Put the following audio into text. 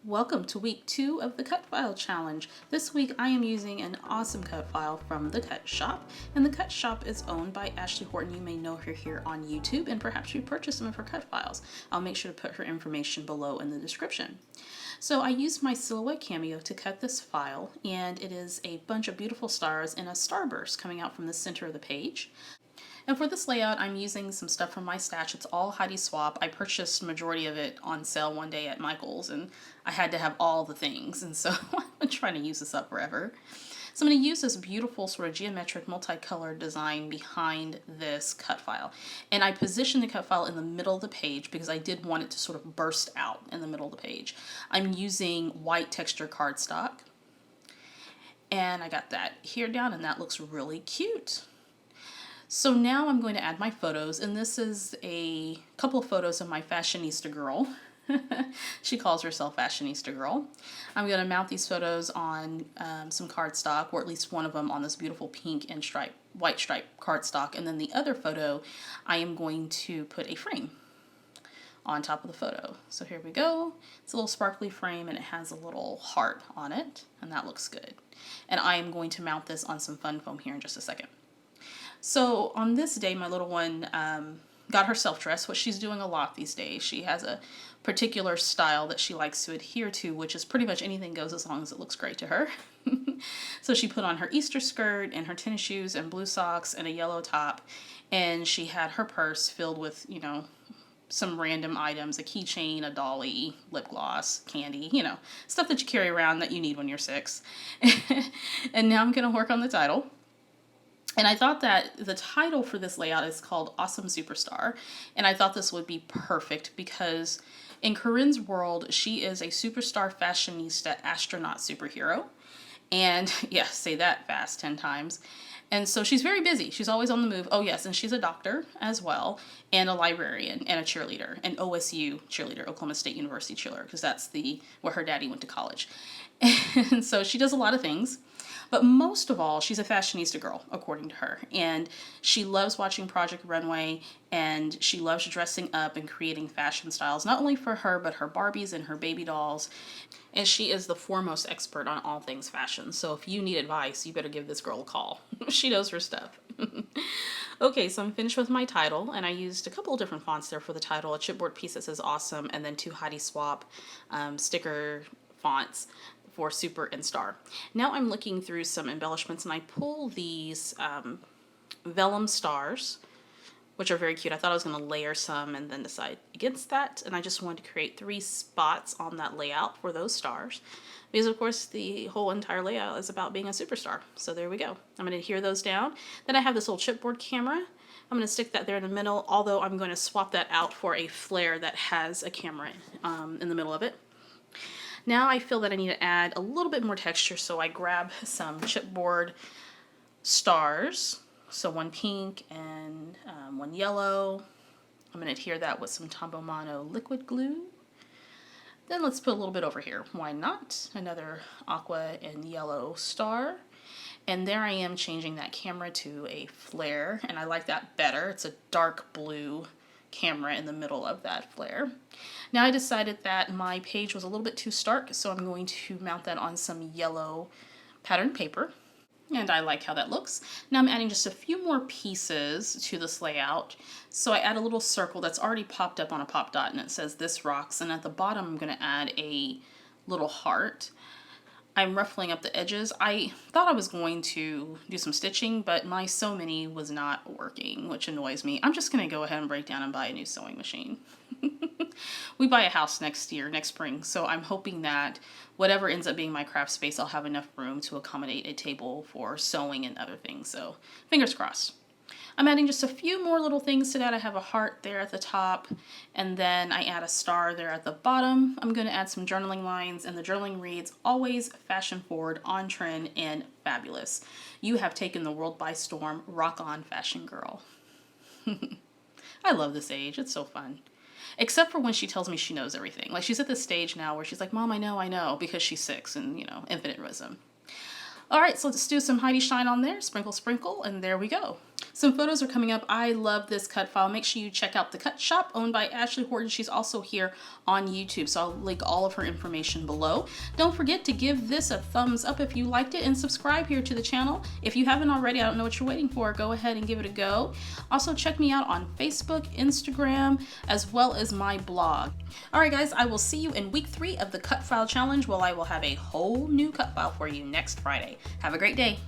Welcome to week 2 of the Cut File Challenge. This week I am using an awesome cut file from The Cut Shop, and The Cut Shop is owned by Ashley Horton. You may know her here on YouTube, and perhaps you purchased some of her cut files. I'll make sure to put her information below in the description. So I used my Silhouette Cameo to cut this file, and it is a bunch of beautiful stars in a starburst coming out from the center of the page. And for this layout, I'm using some stuff from my stash. It's all Heidi Swapp. I purchased the majority of it on sale one day at Michael's, and I had to have all the things, and so I've been trying to use this up forever. So I'm going to use this beautiful sort of geometric multicolored design behind this cut file. And I positioned the cut file in the middle of the page because I did want it to sort of burst out in the middle of the page. I'm using white texture cardstock, and I got that here down, and that looks really cute. So now I'm going to add my photos, and this is a couple of photos of my fashionista girl. She calls herself Fashionista Girl. I'm going to mount these photos on some cardstock, or at least one of them on this beautiful pink and white stripe cardstock, and then the other photo I am going to put a frame on top of the photo. So here we go. It's a little sparkly frame, and it has a little heart on it, and that looks good. And I am going to mount this on some fun foam here in just a second. So on this day, my little one got herself dressed, what she's doing a lot these days. She has a particular style that she likes to adhere to, which is pretty much anything goes as long as it looks great to her. So she put on her Easter skirt and her tennis shoes and blue socks and a yellow top, and she had her purse filled with, you know, some random items, a keychain, a dolly, lip gloss, candy, you know, stuff that you carry around that you need when you're 6. And now I'm going to work on the title. And I thought that the title for this layout is called Awesome Superstar. And I thought this would be perfect because in Corinne's world, she is a superstar fashionista astronaut superhero. And yeah, say that fast 10 times. And so she's very busy. She's always on the move. Oh yes, and she's a doctor as well, and a librarian, and a cheerleader, an OSU cheerleader, Oklahoma State University cheerleader, because that's where her daddy went to college. And so she does a lot of things. But most of all, she's a fashionista girl, according to her. And she loves watching Project Runway, and she loves dressing up and creating fashion styles, not only for her, but her Barbies and her baby dolls. And she is the foremost expert on all things fashion. So if you need advice, you better give this girl a call. She knows her stuff. Okay, so I'm finished with my title, and I used a couple of different fonts there for the title. A chipboard piece that says Awesome, and then 2 Heidi Swapp sticker fonts for Super and Star. Now I'm looking through some embellishments, and I pull these vellum stars, which are very cute. I thought I was going to layer some and then decide against that, and I just wanted to create 3 spots on that layout for those stars, because of course the whole entire layout is about being a superstar. So there we go. I'm going to adhere those down. Then I have this little chipboard camera. I'm going to stick that there in the middle, although I'm going to swap that out for a flare that has a camera in the middle of it. Now I feel that I need to add a little bit more texture, so I grab some chipboard stars. So 1 pink and 1 yellow. I'm going to adhere that with some Tombow Mono liquid glue. Then let's put a little bit over here. Why not? Another aqua and yellow star. And there I am changing that camera to a flare, and I like that better. It's a dark blue camera in the middle of that flare. Now I decided that my page was a little bit too stark, so I'm going to mount that on some yellow patterned paper. And I like how that looks. Now I'm adding just a few more pieces to this layout. So I add a little circle that's already popped up on a pop dot, and it says "This Rocks." And at the bottom I'm going to add a little heart. I'm ruffling up the edges. I thought I was going to do some stitching, but my Sew Mini was not working, which annoys me. I'm just going to go ahead and break down and buy a new sewing machine. We buy a house next spring, so I'm hoping that whatever ends up being my craft space, I'll have enough room to accommodate a table for sewing and other things, so fingers crossed. I'm adding just a few more little things to that. I have a heart there at the top, and then I add a star there at the bottom. I'm going to add some journaling lines, and the journaling reads, "Always fashion forward, on trend, and fabulous. You have taken the world by storm. Rock on, fashion girl." I love this age. It's so fun. Except for when she tells me she knows everything. Like, she's at this stage now where she's like, "Mom, I know," because she's 6 and, you know, infinite wisdom. All right, so let's do some Heidi Shine on there. Sprinkle, sprinkle, and there we go. Some photos are coming up. I love this cut file. Make sure you check out the Cut Shop owned by Ashley Horton. She's also here on YouTube, so I'll link all of her information below. Don't forget to give this a thumbs up if you liked it and subscribe here to the channel. If you haven't already, I don't know what you're waiting for. Go ahead and give it a go. Also check me out on Facebook, Instagram, as well as my blog. All right, guys, I will see you in week 3 of the Cut File Challenge. Well, I will have a whole new cut file for you next Friday. Have a great day.